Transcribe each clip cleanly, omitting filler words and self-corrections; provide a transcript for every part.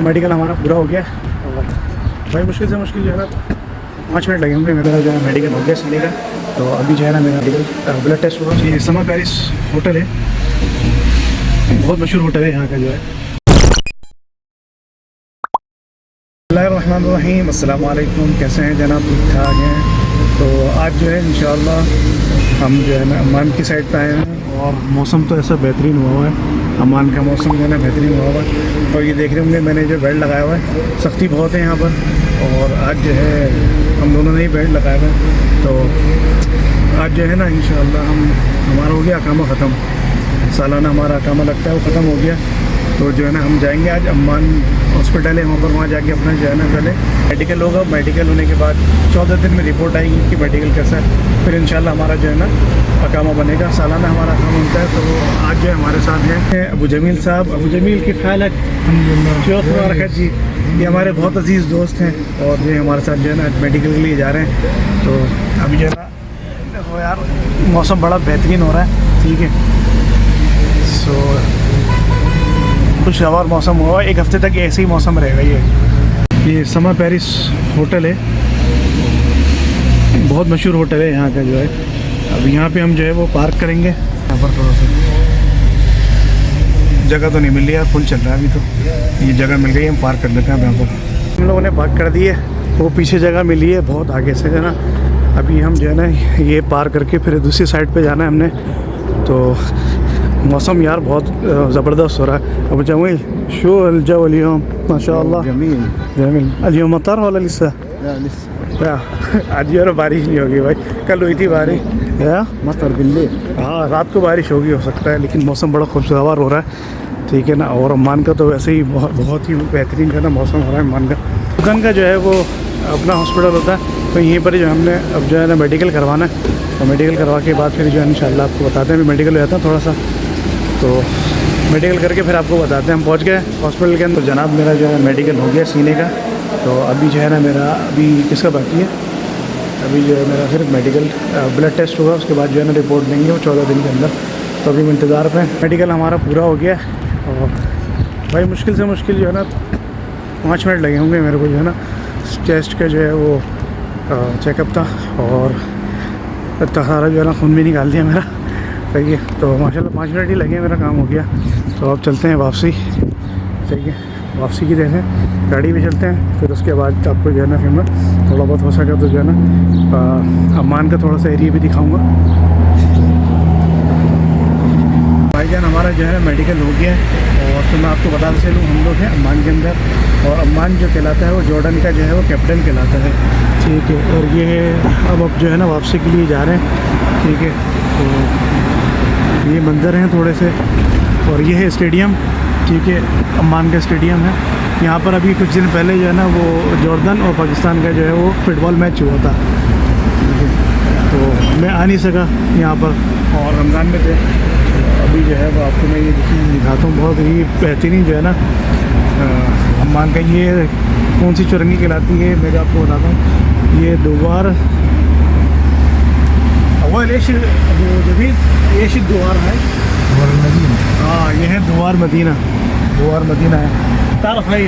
Medical हमारा पूरा हो गया और भाई मुश्किल से मुश्किल जो है ना 5 मिनट लगे होंगे। मेरा जो है मेडिकल हो गया सीने का। तो अभी जो है ना मेरा मेडिकल ब्लड टेस्ट हुआ। ये समा पेरिस होटल है, बहुत मशहूर होटल है यहाँ का जो है। बिस्मिल्लाहिर्रहमानिर्रहीम, अस्सलाम वालेकुम। कैसे हैं जनाब? ठीक ठाक हैं। तो आज जो है इंशाअल्लाह हम जो है ना अम्मान की साइड पे आए हैं और मौसम तो ऐसा बेहतरीन हुआ है। अम्मान का मौसम जो है ना बेहतरीन हुआ हुआ है। तो ये देख रहे होंगे मैंने जो बेल्ट लगाया हुआ है, सख्ती बहुत है यहाँ पर। और आज जो है हम दोनों ने ही बेल्ट लगाया हुआ है। तो आज जो है ना इंशाअल्लाह हमारा हो गया अकामा ख़त्म। सालाना हमारा अकामा लगता है वो ख़त्म हो गया। तो जो है ना हम जाएंगे आज अम्मान हॉस्पिटल है वहाँ पर, वहाँ जाके अपना जो है ना पहले मेडिकल होगा। मेडिकल होने के बाद 14 दिन में रिपोर्ट आएगी कि मेडिकल कैसा है। फिर इंशाल्लाह हमारा जो है ना अकामा बनेगा। सालाना हमारा अकामा होता है। तो आज जो है हमारे साथ हैं अबू जमील साहब। अबू जमील की ख्याल जी, ये हमारे बहुत अजीज़ दोस्त हैं और जो हमारे साथ जो है ना मेडिकल के लिए जा रहे हैं। तो अभी जो है ना देखो यार मौसम बड़ा बेहतरीन हो रहा है, ठीक है। सो खुशगवार मौसम हुआ, एक हफ़्ते तक ऐसे ही मौसम रहेगा। ये समा पेरिस होटल है, बहुत मशहूर होटल है यहाँ का जो है। अब यहाँ पे हम जो है वो पार्क करेंगे। यहाँ पर थोड़ा सा जगह तो नहीं मिल रही यार, फुल चल रहा है अभी। तो ये जगह मिल गई, हम पार्क कर लेते हैं यहाँ पर। हम लोगों ने पार्क कर दी है, वो पीछे जगह मिली है बहुत आगे से है ना। अभी हम जो है ना ये पार करके फिर दूसरी साइड पे जाना है हमने। तो मौसम यार बहुत ज़बरदस्त हो रहा है। अब जमील शो जो अलियम माशाअल्लाह जमील अलियम मतर वाला लिस्सा आज यार बारिश नहीं होगी भाई, कल हुई थी बारिश या मतर बिल्ले। हाँ रात को बारिश होगी, हो सकता है, लेकिन मौसम बड़ा खुशगवार हो रहा है, ठीक है ना। और अम्मान का तो वैसे ही बहुत ही बेहतरीन का ना मौसम हो रहा है अम्मान का। दुकान का जो है वो अपना हॉस्पिटल होता है, तो यहीं पर जो हमने अब जो है ना मेडिकल करवाना है। तो मेडिकल करवा के बाद फिर जो है इंशाल्लाह आपको बताते हैं। अभी मेडिकल हो जाता है थोड़ा सा, तो मेडिकल करके फिर आपको बताते हैं। हम पहुंच गए हॉस्पिटल के अंदर। तो जनाब मेरा जो है मेडिकल हो गया सीने का। तो अभी जो है ना मेरा अभी किसका बाकी है, अभी जो है मेरा सिर्फ मेडिकल ब्लड टेस्ट होगा, उसके बाद जो है ना रिपोर्ट देंगे वो 14 दिन के अंदर। तो अभी इंतज़ार पे मेडिकल हमारा पूरा हो गया। और भाई मुश्किल से मुश्किल जो है ना 5 मिनट लगे होंगे मेरे को जो है ना चेस्ट का जो है वो चेकअप था। और इतना सारा जो है ना खून भी निकाल दिया मेरा, सही है। तो माशाल्लाह 5 मिनट ही लगे, मेरा काम हो गया। तो अब चलते हैं वापसी, सही है। वापसी की देर है, गाड़ी में चलते हैं। फिर उसके बाद आपको जो है ना फिर मैं थोड़ा बहुत हो सका तो जो है ना अम्मान का थोड़ा सा एरिया भी दिखाऊंगा। भाईजान हमारा जो है मेडिकल हो गया है। और तो मैं आपको बताते चलूँ, हम लोग हैं अम्मान के अंदर। और अम्मान जो कहलाता है वो जॉर्डन का जो है वो कैप्टन कहलाता है, ठीक है। और ये अब जो है ना वापसी के लिए जा रहे हैं, ठीक है। तो ये मंदिर हैं थोड़े से, और ये है स्टेडियम, ठीक है। अम्मान का स्टेडियम है। यहाँ पर अभी कुछ दिन पहले जो है ना वो जॉर्डन और पाकिस्तान का जो है वो फुटबॉल मैच हुआ था, तो मैं आ नहीं सका यहाँ पर, और रमज़ान में थे। तो अभी जो है वो आपको मैं ये दिखाता हूँ, बहुत ही बेहतरीन जो है ना अम्मान का। ये कौन सी चुरंगी कहलाती है मैं आपको बताता हूँ। ये दोबार अव्वल ऐश दोबार है, हाँ ये है दोबार मदीना। दोबार मदीना है। तारफ है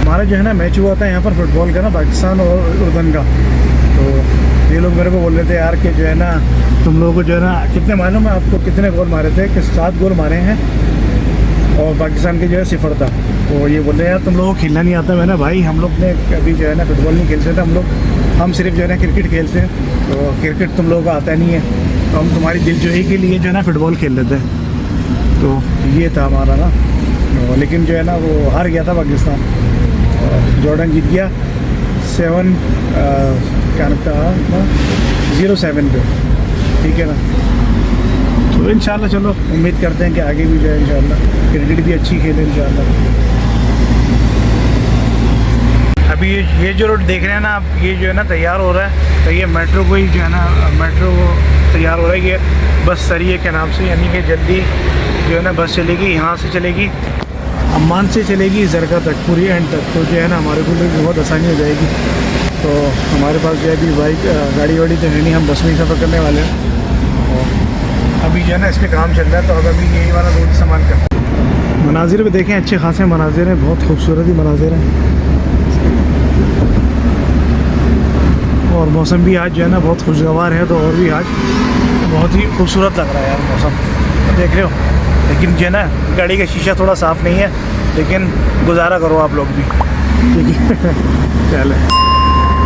हमारा जो है ना मैच हुआ था यहाँ पर फुटबॉल का ना, पाकिस्तान और उर्दन का। तो ये लोग मेरे को बोल रहे थे यार कि जो है ना तुम लोगों को जो है ना कितने मालूम है आपको कितने गोल मारे थे, कि 7 गोल मारे हैं और पाकिस्तान के जो है 0 था। तो ये बोल रहे हैं यार तुम लोगों को खेलना नहीं आता। मैंने भाई हम लोग ने कभी जो है ना फुटबॉल नहीं खेलते थे, हम सिर्फ जो है ना क्रिकेट खेलते हैं। तो क्रिकेट तुम लोगों को आता नहीं है, तो हम तुम्हारी दिलजोई के लिए जो है ना फुटबॉल खेल लेते हैं। तो ये था हमारा ना। तो लेकिन जो है ना वो हार गया था पाकिस्तान, जॉर्डन जीत गया 7 क्या था 0-7 पे, ठीक है ना। तो इंशाल्लाह चलो उम्मीद करते हैं कि आगे भी जो है इंशाल्लाह क्रिकेट भी अच्छी खेले इंशाल्लाह। अभी ये जो रोड देख रहे हैं ना आप, ये जो है ना तैयार हो रहा है। तो ये मेट्रो को ही जो है ना मेट्रो तैयार हो रहा है। ये बस सरिये के नाम से, यानी कि जल्दी जो है ना बस चलेगी, यहाँ से चलेगी अम्मान से चलेगी ज़रगा तक, पूरी एंड तक। तो जो है ना हमारे को बहुत आसानी हो जाएगी। तो हमारे पास जो है अभी बाइक गाड़ी वाड़ी तो है नहीं, हम बस में ही सफ़र करने वाले हैं। और अभी जो है ना इस पर काम चल रहा है, तो अब अभी यही वाला रोड इस्तेमाल करते हैं। मनाजिर भी देखें, अच्छे खासे मनाजिर हैं, बहुत खूबसूरत ही मनाजिर हैं। और मौसम भी आज जो है ना बहुत खुशगवार है, तो और भी आज बहुत ही खूबसूरत लग रहा है यार मौसम, देख रहे हो। लेकिन जो है ना गाड़ी का शीशा थोड़ा साफ़ नहीं है, लेकिन गुजारा करो आप लोग भी, ठीक है। चले,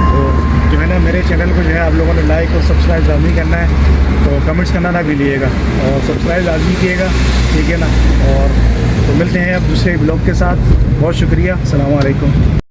तो जो है ना मेरे चैनल को जो है आप लोगों ने लाइक और सब्सक्राइब लाजमी करना है, तो कमेंट्स करना ना भूलिएगा और सब्सक्राइब लाजमी कीजिएगा, ठीक है ना। और तो मिलते हैं अब दूसरे ब्लॉग के साथ। बहुत शुक्रिया, अस्सलाम वालेकुम।